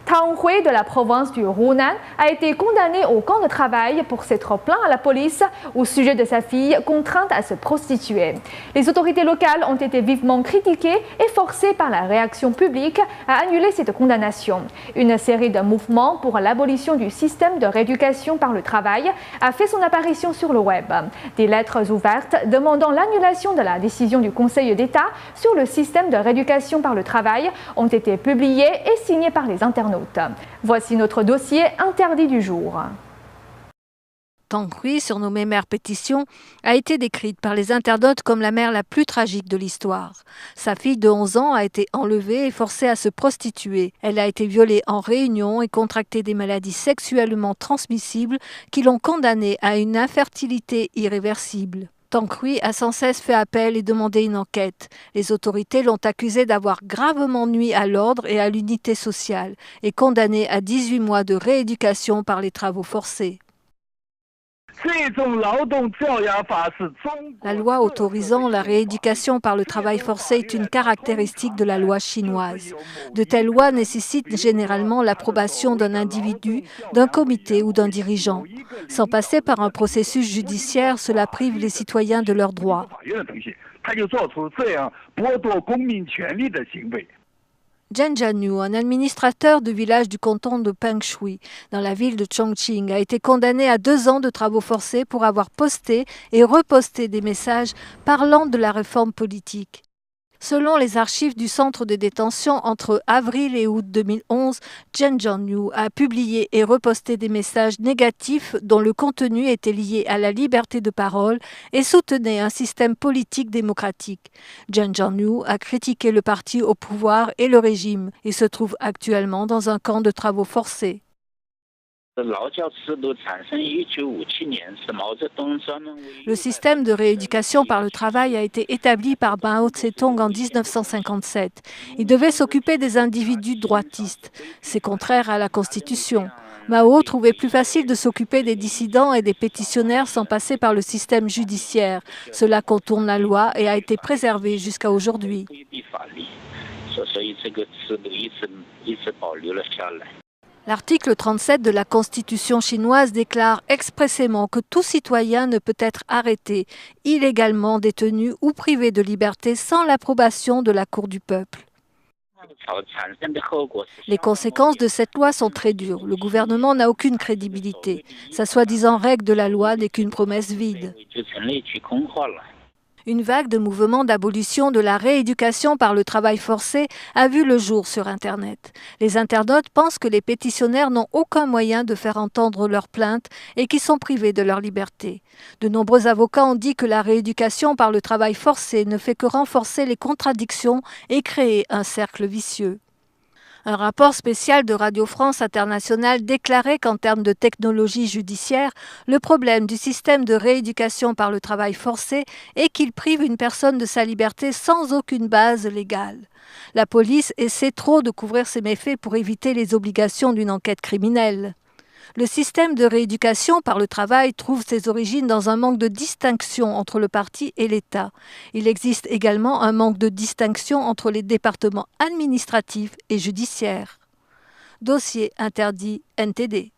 Tang Hui de la province du Hunan a été condamné au camp de travail pour s'être plaint à la police au sujet de sa fille contrainte à se prostituer. Les autorités locales ont été vivement critiquées et forcées par la réaction publique à annuler cette condamnation. Une série de mouvements pour l'abolition du système de rééducation par le travail a fait son apparition sur le web. Des lettres ouvertes demandant l'annulation de la décision du Conseil d'État sur le système de rééducation par le travail ont été publiées et signées par les internautes. Voici notre dossier interdit du jour. Tang Hui, surnommée mère pétition, a été décrite par les internautes comme la mère la plus tragique de l'histoire. Sa fille de 11 ans a été enlevée et forcée à se prostituer. Elle a été violée en réunion et contracté des maladies sexuellement transmissibles qui l'ont condamnée à une infertilité irréversible. Tang Hui a sans cesse fait appel et demandé une enquête. Les autorités l'ont accusé d'avoir gravement nui à l'ordre et à l'unité sociale et condamné à 18 mois de rééducation par les travaux forcés. La loi autorisant la rééducation par le travail forcé est une caractéristique de la loi chinoise. De telles lois nécessitent généralement l'approbation d'un individu, d'un comité ou d'un dirigeant. Sans passer par un processus judiciaire, cela prive les citoyens de leurs droits. Zheng Jianyu, un administrateur du village du canton de Pengshui, dans la ville de Chongqing, a été condamné à 2 ans de travaux forcés pour avoir posté et reposté des messages parlant de la réforme politique. Selon les archives du centre de détention, entre avril et août 2011, Zheng Jianyu a publié et reposté des messages négatifs dont le contenu était lié à la liberté de parole et soutenait un système politique démocratique. Zheng Jianyu a critiqué le parti au pouvoir et le régime et se trouve actuellement dans un camp de travaux forcés. Le système de rééducation par le travail a été établi par Mao Tse-tung en 1957. Il devait s'occuper des individus droitistes. C'est contraire à la Constitution. Mao trouvait plus facile de s'occuper des dissidents et des pétitionnaires sans passer par le système judiciaire. Cela contourne la loi et a été préservé jusqu'à aujourd'hui. L'article 37 de la Constitution chinoise déclare expressément que tout citoyen ne peut être arrêté, illégalement détenu ou privé de liberté sans l'approbation de la Cour du peuple. Les conséquences de cette loi sont très dures. Le gouvernement n'a aucune crédibilité. Sa soi-disant règle de la loi n'est qu'une promesse vide. Une vague de mouvements d'abolition de la rééducation par le travail forcé a vu le jour sur Internet. Les internautes pensent que les pétitionnaires n'ont aucun moyen de faire entendre leurs plaintes et qu'ils sont privés de leur liberté. De nombreux avocats ont dit que la rééducation par le travail forcé ne fait que renforcer les contradictions et créer un cercle vicieux. Un rapport spécial de Radio France Internationale déclarait qu'en termes de technologie judiciaire, le problème du système de rééducation par le travail forcé est qu'il prive une personne de sa liberté sans aucune base légale. La police essaie trop de couvrir ses méfaits pour éviter les obligations d'une enquête criminelle. Le système de rééducation par le travail trouve ses origines dans un manque de distinction entre le parti et l'État. Il existe également un manque de distinction entre les départements administratifs et judiciaires. Dossier interdit NTD.